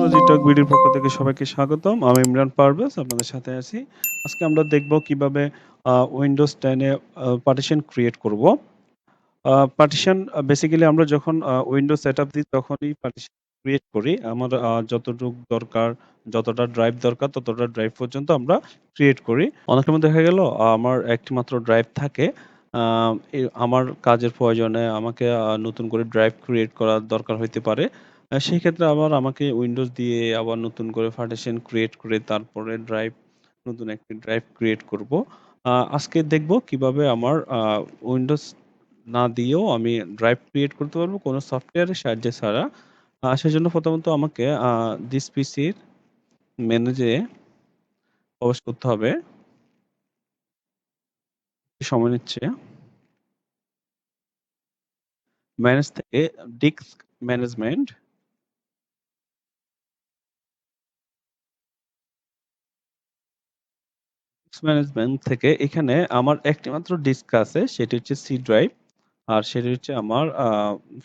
Technology টক ভিডিওর পক্ষ থেকে সবাইকে স্বাগতম। আমি ইমরান পারভেজ আপনাদের সাথে আছি। আজকে আমরা দেখব কিভাবে উইন্ডোজ 10 এ পার্টিশন ক্রিয়েট করব। পার্টিশন বেসিক্যালি আমরা যখন উইন্ডোজ সেটআপ দিই তখনই পার্টিশন ক্রিয়েট করি। আমার যতটুক দরকার, যতটা ড্রাইভ দরকার ততটা ড্রাইভ পর্যন্ত আমরা ক্রিয়েট করি। অনেক সময় দেখা গেল আমার একটি মাত্র ড্রাইভ থাকে। আমার কাজের প্রয়োজনে আমাকে নতুন করে ড্রাইভ ক্রিয়েট করার দরকার হইতে পারে। সেই ক্ষেত্রে আবার আমাকে উইন্ডোজ দিয়ে আবার নতুন করে পার্টিশন ক্রিয়েট করে তারপরে নতুন একটি ড্রাইভ ক্রিয়েট করব। আজকে দেখব কিভাবে আমার উইন্ডোজ না দিয়েও আমি ড্রাইভ ক্রিয়েট করতে পারবো কোনো সফটওয়্যারের সাহায্যে ছাড়া। সেজন্য প্রথমত আমাকে দিস পিসির মেনু যেয়ে প্রবেশ করতে হবে। একটু সময় নিচ্ছে। ম্যানেজ থেকে ডিস্ক ম্যানেজমেন্ট থেকে এখানে আমার একটি মাত্র ডিস্ক আছে, সেটি হচ্ছে সি ড্রাইভ। আর সেটি হচ্ছে আমার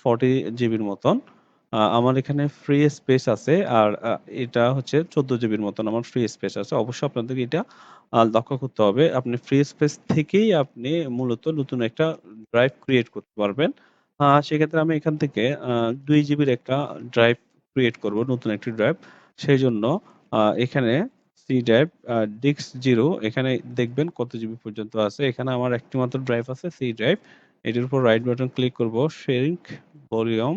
40 জিবির মতন। আমার এখানে ফ্রি স্পেস আছে, আর এটা হচ্ছে 14 জিবির মতন আমার ফ্রি স্পেস আছে। অবশ্যই আপনাদের এটা লক্ষ্য করতে হবে। আপনি ফ্রি স্পেস থেকেই আপনি মূলত নতুন একটা ড্রাইভ ক্রিয়েট করতে পারবেন। সেক্ষেত্রে আমি এখান থেকে 2 জিবির একটা ড্রাইভ ক্রিয়েট করব, নতুন একটি ড্রাইভ। সেইজন্য এখানে সি ড্রাইভ ডিস্ক 0 এখানে দেখবেন কত জিবি পর্যন্ত আছে। এখানে আমার একটি মাত্র ড্রাইভ আছে, সি ড্রাইভ। এটির উপর রাইট বাটন ক্লিক করব, শ্রিঙ্ক ভলিউম।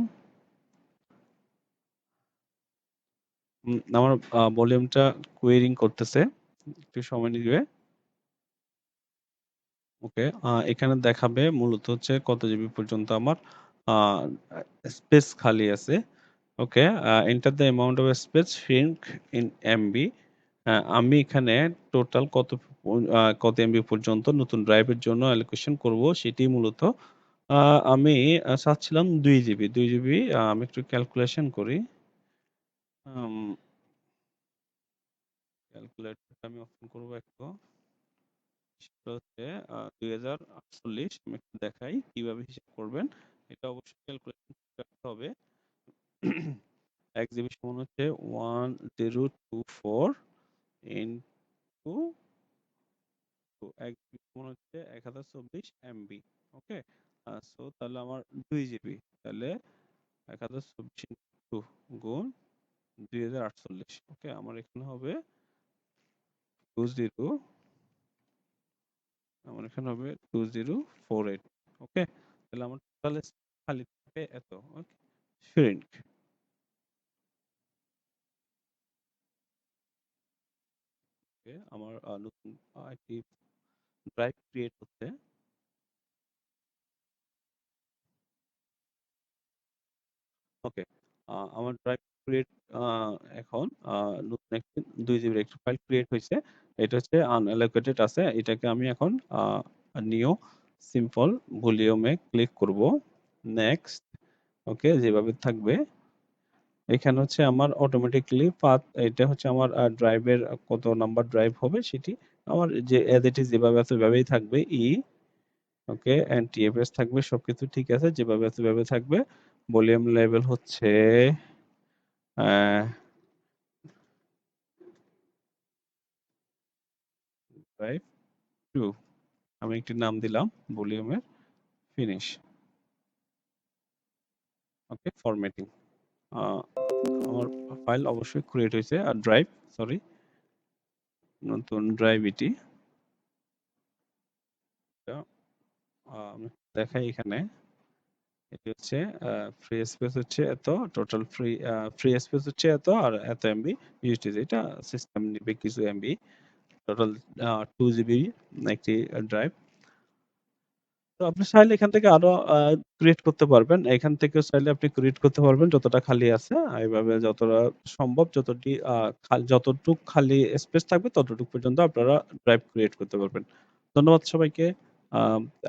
আমার ভলিউমটা কোয়েরিং করতেছে, একটু সময় নিবে। ওকে, এখানে দেখাবে মূলত হচ্ছে কত জিবি পর্যন্ত আমার স্পেস খালি আছে। Okay, enter the amount of space shrink in MB. আমি এখানে টোটাল কত এমবি পর্যন্ত নতুন ড্রাইভের জন্য অ্যালোকেশন করব সেটি মূলত আমি চাচ্ছিলাম 2 জিবি। 2 জিবি আমি একটু ক্যালকুলেশন করি। ক্যালকুলেটরটা আমি ওপেন করব একটু। সেটা হচ্ছে 2048। আমি একটু দেখাই কিভাবে হিসাব করবেন। এটা অবশ্যই ক্যালকুলেশন করতে হবে। 1 জিবি সমান হচ্ছে 1024 ইনটু 1 জিবি সমান হচ্ছে 1024 এমবি। ওকে, সো তাহলে আমার 2 জিবি, তাহলে 1024 ইনটু গুণ 2048। ওকে, আমার এখানে হবে 20, আমার এখানে হবে 2048। ওকে, তাহলে আমার টোটাল খালি থাকবে এত। ওকে, শ্রিঙ্ক। ওকে, আমার নতুন একটি ড্রাইভ ক্রিয়েট হচ্ছে। ওকে, আমার ড্রাইভ ক্রিয়েট এখন নতুন একটি 2 জিবির একটি ফাইল ক্রিয়েট হয়েছে। এটা হচ্ছে আনঅ্যালোকেটেড আছে। এটাকে আমি এখন নিউ সিম্পল ভলিউমে ক্লিক করব। নেক্সট। ওকে, যেভাবে থাকবে। এখানে হচ্ছে আমার অটোমেটিক্যালি পাথ, এটা হচ্ছে আমার ড্রাইভের কত নাম্বার ড্রাইভ হবে সেটি আমার যে এজ ইট ইজ যেভাবে আছে সেভাবেই থাকবে। ওকে, এন্ড টিএফএস থাকবে, সবকিছু ঠিক আছে, যেভাবে আছে সেভাবে থাকবে। ভলিউম লেভেল হচ্ছে ড্রাইভ 2। আমি একটি নাম দিলাম ভলিউমের, ফিনিশ। ওকে, ফরম্যাটিং। আমার ফাইল অবশ্যই ক্রিয়েট হয়েছে, আর ড্রাইভ, সরি, নতুন ড্রাইভ এটি। আমি দেখাই এখানে। এটি হচ্ছে ফ্রি স্পেস হচ্ছে এত, টোটাল ফ্রি স্পেস হচ্ছে এত, আর এত এমবি ইউটিজ। এটা সিস্টেম নিবে কিছু এমবি। টোটাল 2 জিবি একটি ড্রাইভ। তো আপনি চাইলে এখান থেকে আরো ক্রিয়েট করতে পারবেন। এখান থেকেও চাইলে আপনি ক্রিয়েট করতে পারবেন যতটা খালি আছে। এইভাবে যতটা সম্ভব যতটুক খালি স্পেস থাকবে ততটুক পর্যন্ত আপনারা ড্রাইভ ক্রিয়েট করতে পারবেন। ধন্যবাদ সবাইকে। আ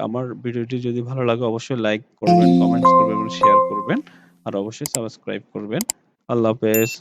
আমার ভিডিওটি যদি ভালো লাগে অবশ্যই লাইক করবেন, কমেন্টস করবেন এবং শেয়ার করবেন। আর অবশ্যই সাবস্ক্রাইব করবেন। আল্লাহ হাফেজ।